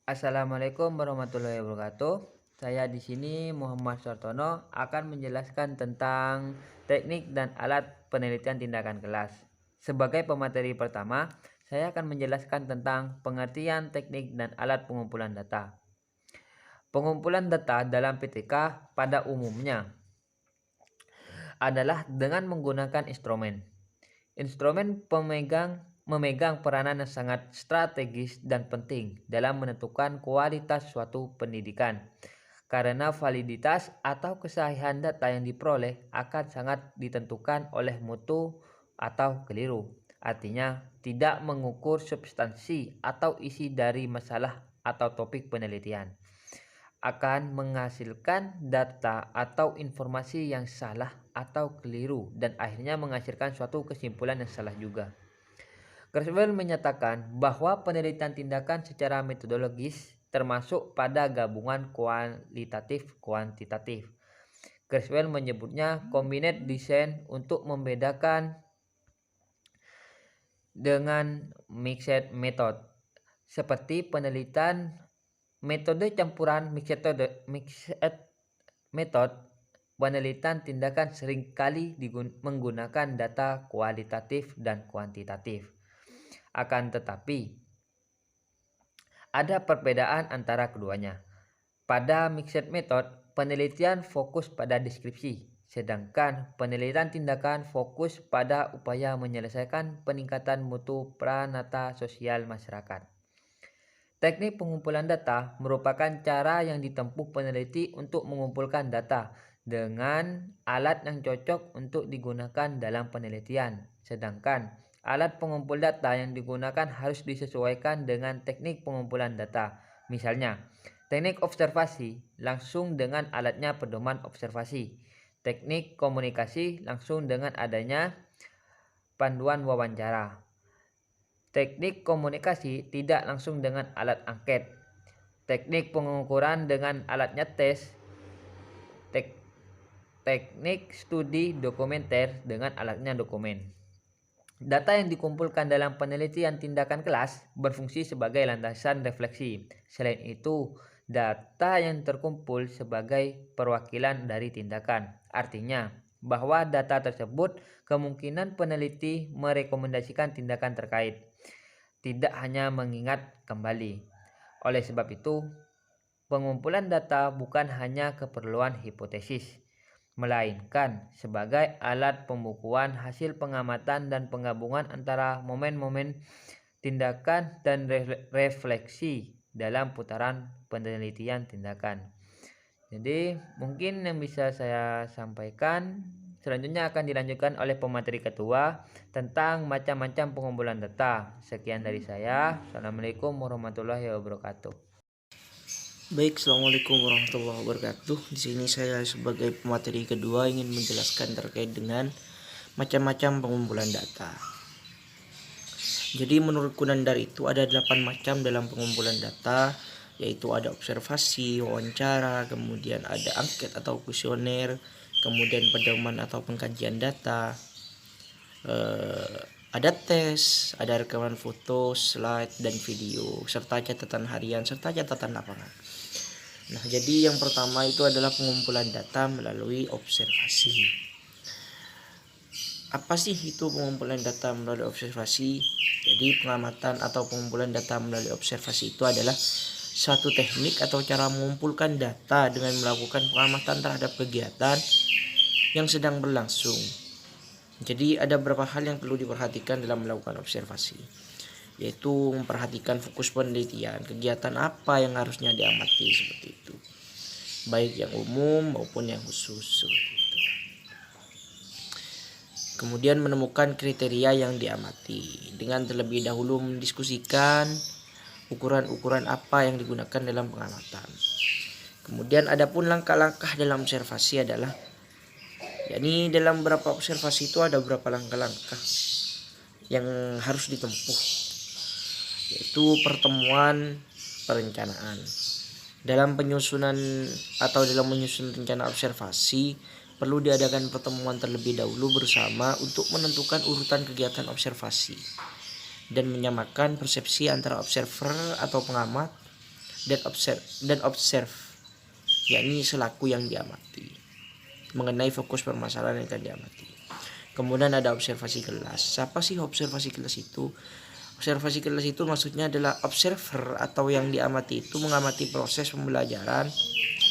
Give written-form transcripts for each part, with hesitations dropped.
Assalamualaikum warahmatullahi wabarakatuh. Saya di sini Muhammad Sartono akan menjelaskan tentang teknik dan alat penelitian tindakan kelas. Sebagai pemateri pertama, saya akan menjelaskan tentang pengertian teknik dan alat pengumpulan data. Pengumpulan data dalam PTK pada umumnya adalah dengan menggunakan instrumen. Instrumen memegang peranan yang sangat strategis dan penting dalam menentukan kualitas suatu pendidikan. Karena validitas atau kesahihan data yang diperoleh akan sangat ditentukan oleh mutu atau keliru. Artinya, tidak mengukur substansi atau isi dari masalah atau topik penelitian akan menghasilkan data atau informasi yang salah atau keliru dan akhirnya menghasilkan suatu kesimpulan yang salah juga. Kurzweil menyatakan bahwa penelitian tindakan secara metodologis termasuk pada gabungan kualitatif kuantitatif. Kurzweil menyebutnya combined design untuk membedakan dengan mixed method seperti penelitian metode campuran mixed method. Penelitian tindakan seringkali menggunakan data kualitatif dan kuantitatif. Akan tetapi, ada perbedaan antara keduanya. Pada mixed method, penelitian fokus pada deskripsi, sedangkan penelitian tindakan fokus pada upaya menyelesaikan peningkatan mutu pranata sosial masyarakat. Teknik pengumpulan data merupakan cara yang ditempuh peneliti untuk mengumpulkan data dengan alat yang cocok untuk digunakan dalam penelitian. Sedangkan alat pengumpul data yang digunakan harus disesuaikan dengan teknik pengumpulan data. Misalnya, teknik observasi langsung dengan alatnya pedoman observasi. Teknik komunikasi langsung dengan adanya panduan wawancara. Teknik komunikasi tidak langsung dengan alat angket. Teknik pengukuran dengan alatnya tes. Teknik studi dokumenter dengan alatnya dokumen. Data yang dikumpulkan dalam penelitian tindakan kelas berfungsi sebagai landasan refleksi. Selain itu, data yang terkumpul sebagai perwakilan dari tindakan. Artinya, bahwa data tersebut kemungkinan peneliti merekomendasikan tindakan terkait, tidak hanya mengingat kembali. Oleh sebab itu, pengumpulan data bukan hanya keperluan hipotesis, melainkan sebagai alat pembukuan hasil pengamatan dan penggabungan antara momen-momen tindakan dan refleksi dalam putaran penelitian tindakan. Jadi mungkin yang bisa saya sampaikan selanjutnya akan dilanjutkan oleh pemateri kedua tentang macam-macam pengumpulan data. Sekian dari saya. Assalamualaikum warahmatullahi wabarakatuh. Baik, assalamualaikum warahmatullahi wabarakatuh. Di sini saya sebagai pemateri kedua ingin menjelaskan terkait dengan macam-macam pengumpulan data. Jadi menurut Kunandar itu ada 8 macam dalam pengumpulan data, yaitu ada observasi, wawancara, kemudian ada angket atau kuesioner, kemudian pedoman atau pengkajian data, ada tes, ada rekaman foto, slide, dan video, serta catatan harian, serta catatan lapangan. Nah, jadi yang pertama itu adalah pengumpulan data melalui observasi. Apa sih itu pengumpulan data melalui observasi? Jadi pengamatan atau pengumpulan data melalui observasi itu adalah suatu teknik atau cara mengumpulkan data dengan melakukan pengamatan terhadap kegiatan yang sedang berlangsung. Jadi ada beberapa hal yang perlu diperhatikan dalam melakukan observasi, yaitu memperhatikan fokus penelitian, kegiatan apa yang harusnya diamati seperti itu, baik yang umum maupun yang khusus seperti itu. Kemudian menemukan kriteria yang diamati dengan terlebih dahulu mendiskusikan ukuran-ukuran apa yang digunakan dalam pengamatan. Kemudian adapun langkah-langkah dalam observasi adalah, yakni dalam beberapa observasi itu ada beberapa langkah-langkah yang harus ditempuh, yaitu pertemuan perencanaan. Dalam penyusunan atau dalam menyusun rencana observasi, perlu diadakan pertemuan terlebih dahulu bersama untuk menentukan urutan kegiatan observasi dan menyamakan persepsi antara observer atau pengamat dan observe, yakni selaku yang diamati, mengenai fokus permasalahan yang akan diamati. Kemudian ada observasi kelas. Siapa sih observasi kelas itu? Observasi kelas itu maksudnya adalah observer atau yang diamati itu mengamati proses pembelajaran,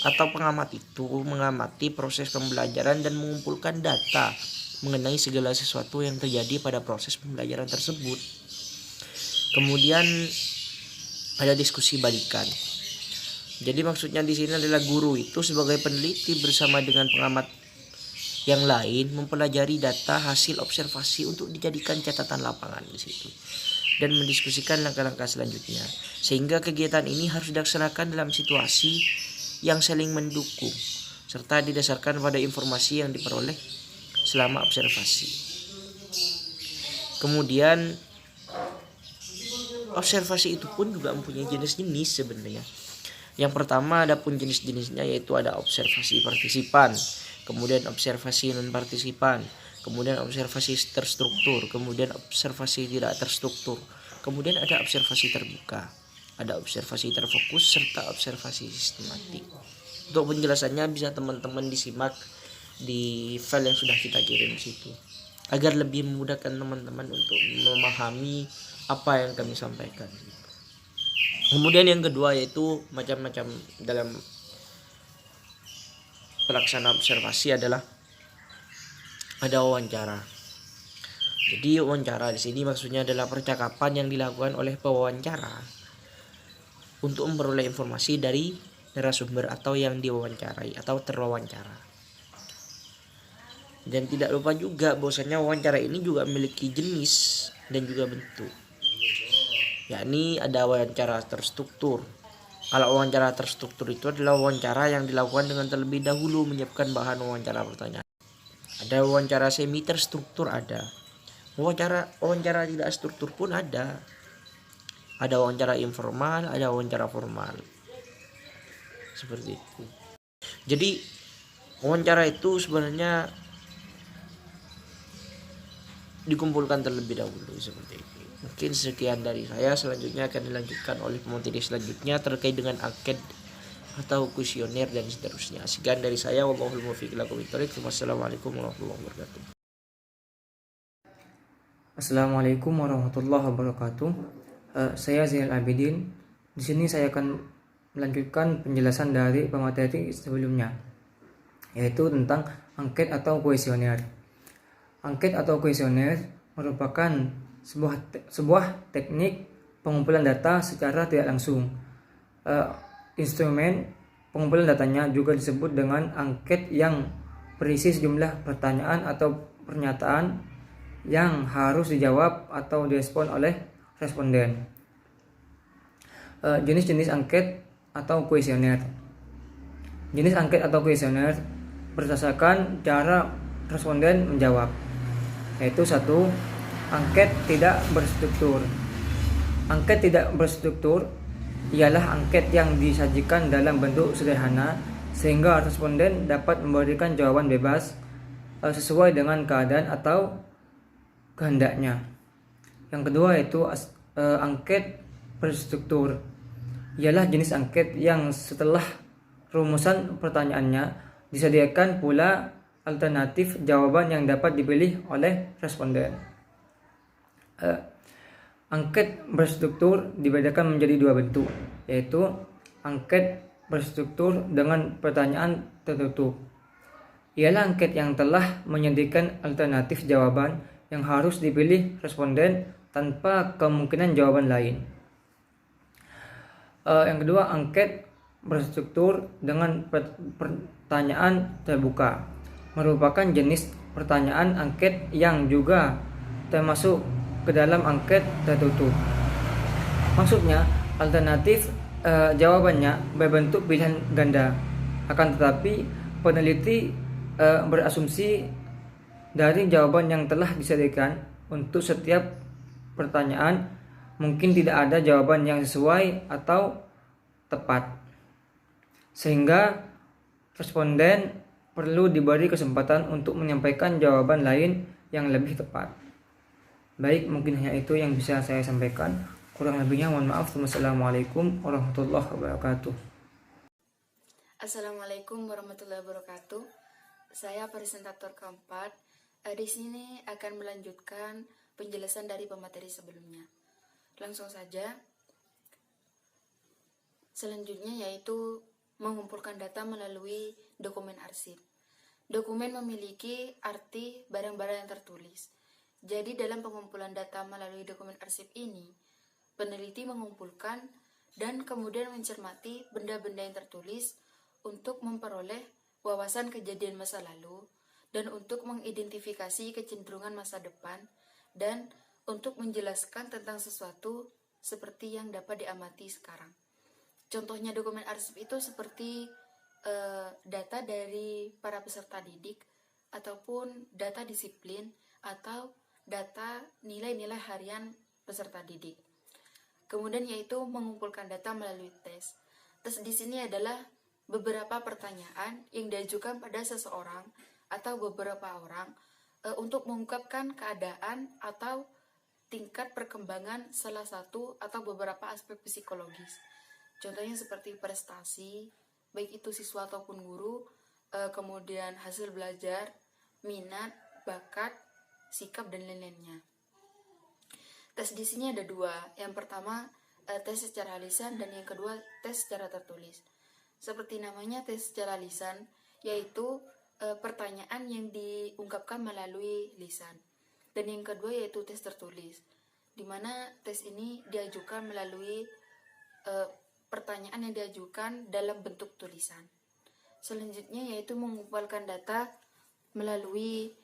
atau pengamat itu mengamati proses pembelajaran dan mengumpulkan data mengenai segala sesuatu yang terjadi pada proses pembelajaran tersebut. Kemudian ada diskusi balikan. Jadi maksudnya di sini adalah guru itu sebagai peneliti bersama dengan pengamat yang lain mempelajari data hasil observasi untuk dijadikan catatan lapangan di situ dan mendiskusikan langkah-langkah selanjutnya. Sehingga kegiatan ini harus dilaksanakan dalam situasi yang saling mendukung serta didasarkan pada informasi yang diperoleh selama observasi. Kemudian observasi itu pun juga mempunyai jenis-jenis sebenarnya. Yang pertama ada pun jenis-jenisnya, yaitu ada observasi partisipan, kemudian observasi non partisipan, kemudian observasi terstruktur, kemudian observasi tidak terstruktur, kemudian ada observasi terbuka, ada observasi terfokus, serta observasi sistematik. Untuk penjelasannya bisa teman-teman disimak di file yang sudah kita kirim di situ, agar lebih memudahkan teman-teman untuk memahami apa yang kami sampaikan. Kemudian yang kedua yaitu macam-macam dalam pelaksanaan observasi adalah ada wawancara. Jadi wawancara di sini maksudnya adalah percakapan yang dilakukan oleh pewawancara untuk memperoleh informasi dari narasumber atau yang diwawancarai atau terwawancara. Dan tidak lupa juga bahwasanya wawancara ini juga memiliki jenis dan juga bentuk, yakni ada wawancara terstruktur. Kalau wawancara terstruktur itu adalah wawancara yang dilakukan dengan terlebih dahulu menyiapkan bahan wawancara pertanyaan. Ada wawancara semi terstruktur, ada wawancara tidak struktur pun ada. Ada wawancara informal, ada wawancara formal. Seperti itu. Jadi wawancara itu sebenarnya dikumpulkan terlebih dahulu seperti itu. Mungkin sekian dari saya, selanjutnya akan dilanjutkan oleh pemateri selanjutnya terkait dengan angket atau kuesioner dan seterusnya. Sekian dari saya, wallahul muwaffiq ila aqwamit thoriq. Wassalamualaikum warahmatullahi wabarakatuh. Assalamualaikum warahmatullahi wabarakatuh. Saya Zainal Abidin. Di sini saya akan melanjutkan penjelasan dari pemateri sebelumnya, yaitu tentang angket atau kuesioner. Angket atau kuesioner merupakan sebuah teknik pengumpulan data secara tidak langsung. Instrumen pengumpulan datanya juga disebut dengan angket yang berisi sejumlah pertanyaan atau pernyataan yang harus dijawab atau direspon oleh responden. Jenis-jenis angket atau kuesioner. Jenis angket atau kuesioner berdasarkan cara responden menjawab, yaitu 1. Angket tidak berstruktur. Angket tidak berstruktur ialah angket yang disajikan dalam bentuk sederhana sehingga responden dapat memberikan jawaban bebas sesuai dengan keadaan atau kehendaknya. Yang kedua yaitu angket berstruktur. Ialah jenis angket yang setelah rumusan pertanyaannya disediakan pula alternatif jawaban yang dapat dipilih oleh responden. Angket berstruktur dibedakan menjadi dua bentuk, yaitu angket berstruktur dengan pertanyaan tertutup. Ialah angket yang telah menyediakan alternatif jawaban yang harus dipilih responden tanpa kemungkinan jawaban lain. Yang kedua, angket berstruktur dengan pertanyaan terbuka merupakan jenis pertanyaan angket yang juga termasuk ke dalam angket tertutup. Maksudnya, alternatif jawabannya berbentuk pilihan ganda. Akan tetapi, peneliti berasumsi dari jawaban yang telah disediakan untuk setiap pertanyaan mungkin tidak ada jawaban yang sesuai atau tepat, sehingga responden perlu diberi kesempatan untuk menyampaikan jawaban lain yang lebih tepat. Baik, mungkin hanya itu yang bisa saya sampaikan. Kurang lebihnya mohon maaf. Wassalamualaikum warahmatullahi wabarakatuh. Assalamualaikum warahmatullahi wabarakatuh. Saya presentator keempat. Di sini akan melanjutkan penjelasan dari pemateri sebelumnya. Langsung saja. Selanjutnya yaitu mengumpulkan data melalui dokumen arsip. Dokumen memiliki arti barang-barang yang tertulis. Jadi dalam pengumpulan data melalui dokumen arsip ini, peneliti mengumpulkan dan kemudian mencermati benda-benda yang tertulis untuk memperoleh wawasan kejadian masa lalu dan untuk mengidentifikasi kecenderungan masa depan dan untuk menjelaskan tentang sesuatu seperti yang dapat diamati sekarang. Contohnya dokumen arsip itu seperti data dari para peserta didik ataupun data disiplin atau data nilai-nilai harian peserta didik. Kemudian yaitu mengumpulkan data melalui tes. Tes di sini adalah beberapa pertanyaan yang diajukan pada seseorang atau beberapa orang untuk mengungkapkan keadaan atau tingkat perkembangan salah satu atau beberapa aspek psikologis. Contohnya seperti prestasi, baik itu siswa ataupun guru, kemudian hasil belajar, minat, bakat, sikap, dan lain-lainnya. Tes di sini ada dua. Yang pertama, tes secara lisan, dan yang kedua, tes secara tertulis. Seperti namanya, tes secara lisan, yaitu pertanyaan yang diungkapkan melalui lisan. Dan yang kedua yaitu tes tertulis, di mana tes ini diajukan melalui pertanyaan yang diajukan dalam bentuk tulisan. Selanjutnya yaitu mengumpulkan data melalui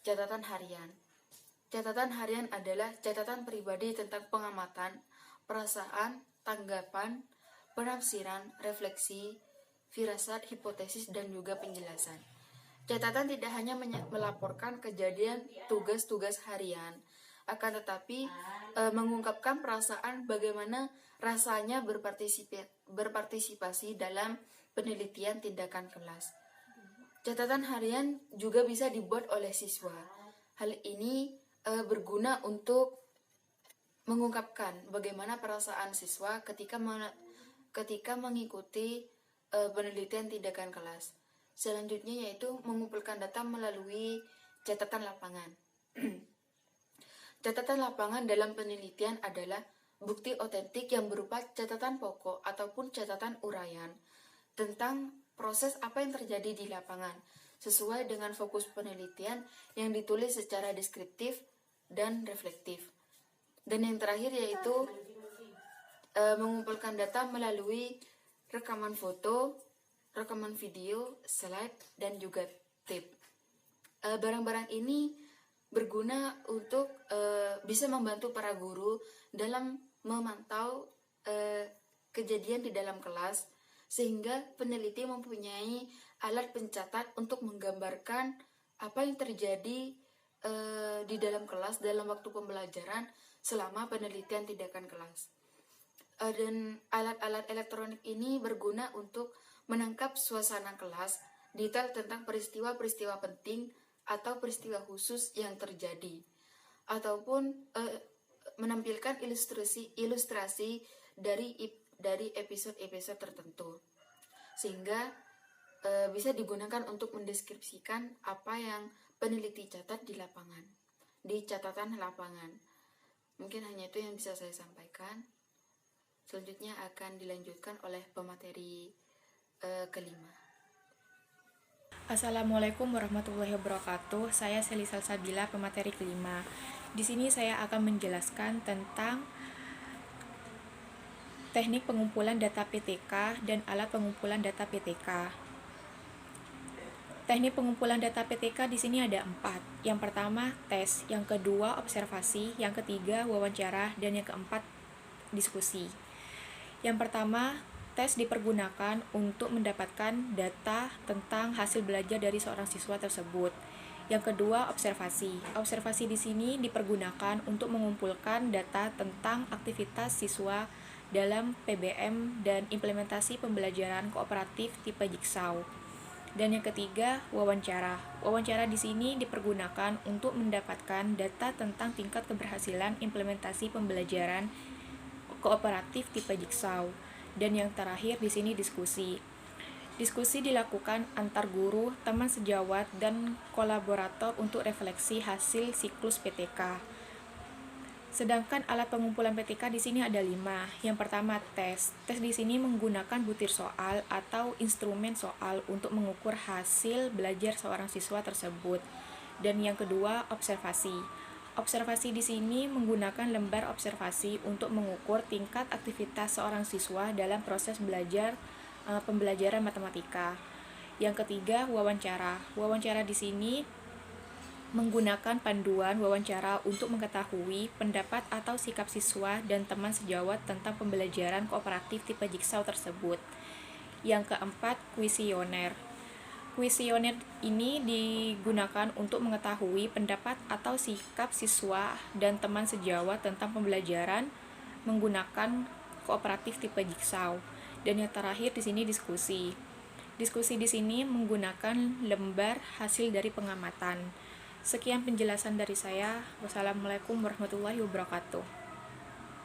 catatan harian. Catatan harian adalah catatan pribadi tentang pengamatan, perasaan, tanggapan, penafsiran, refleksi, firasat, hipotesis, dan juga penjelasan. Catatan tidak hanya melaporkan kejadian tugas-tugas harian, akan tetapi mengungkapkan perasaan bagaimana rasanya berpartisipasi dalam penelitian tindakan kelas. Catatan harian juga bisa dibuat oleh siswa. Hal ini berguna untuk mengungkapkan bagaimana perasaan siswa ketika mengikuti penelitian tindakan kelas. Selanjutnya yaitu mengumpulkan data melalui catatan lapangan. Catatan lapangan dalam penelitian adalah bukti otentik yang berupa catatan pokok ataupun catatan uraian tentang proses apa yang terjadi di lapangan sesuai dengan fokus penelitian yang ditulis secara deskriptif dan reflektif. Dan yang terakhir yaitu mengumpulkan data melalui rekaman foto, rekaman video, slide, dan juga tape. Barang-barang ini berguna untuk bisa membantu para guru dalam memantau kejadian di dalam kelas, sehingga peneliti mempunyai alat pencatat untuk menggambarkan apa yang terjadi di dalam kelas dalam waktu pembelajaran selama penelitian tindakan kelas. Dan alat-alat elektronik ini berguna untuk menangkap suasana kelas, detail tentang peristiwa-peristiwa penting atau peristiwa khusus yang terjadi, ataupun menampilkan ilustrasi dari episode-episode tertentu, sehingga bisa digunakan untuk mendeskripsikan apa yang peneliti catat di lapangan, di catatan lapangan. Mungkin hanya itu yang bisa saya sampaikan. Selanjutnya akan dilanjutkan oleh pemateri kelima. Assalamualaikum warahmatullahi wabarakatuh. Saya Selisa Sabila, pemateri kelima. Di sini saya akan menjelaskan tentang teknik pengumpulan data PTK dan alat pengumpulan data PTK. Teknik pengumpulan data PTK di sini ada 4. Yang pertama tes, yang kedua observasi, yang ketiga wawancara, dan yang keempat diskusi. Yang pertama, tes dipergunakan untuk mendapatkan data tentang hasil belajar dari seorang siswa tersebut. Yang kedua, observasi. Observasi di sini dipergunakan untuk mengumpulkan data tentang aktivitas siswa dalam PBM dan implementasi pembelajaran kooperatif tipe Jigsaw. Dan yang ketiga, wawancara. Wawancara di sini dipergunakan untuk mendapatkan data tentang tingkat keberhasilan implementasi pembelajaran kooperatif tipe Jigsaw. Dan yang terakhir di sini diskusi. Diskusi dilakukan antar guru, teman sejawat, dan kolaborator untuk refleksi hasil siklus PTK. Sedangkan alat pengumpulan PTK di sini ada 5. Yang pertama tes. Tes di sini menggunakan butir soal atau instrumen soal untuk mengukur hasil belajar seorang siswa tersebut. Dan yang kedua observasi. Observasi di sini menggunakan lembar observasi untuk mengukur tingkat aktivitas seorang siswa dalam proses pembelajaran matematika. Yang ketiga wawancara. Wawancara di sini menggunakan panduan wawancara untuk mengetahui pendapat atau sikap siswa dan teman sejawat tentang pembelajaran kooperatif tipe Jigsaw tersebut. Yang keempat, kuesioner. Kuesioner ini digunakan untuk mengetahui pendapat atau sikap siswa dan teman sejawat tentang pembelajaran menggunakan kooperatif tipe Jigsaw. Dan yang terakhir di sini diskusi. Diskusi di sini menggunakan lembar hasil dari pengamatan. Sekian penjelasan dari saya. Wassalamualaikum warahmatullahi wabarakatuh.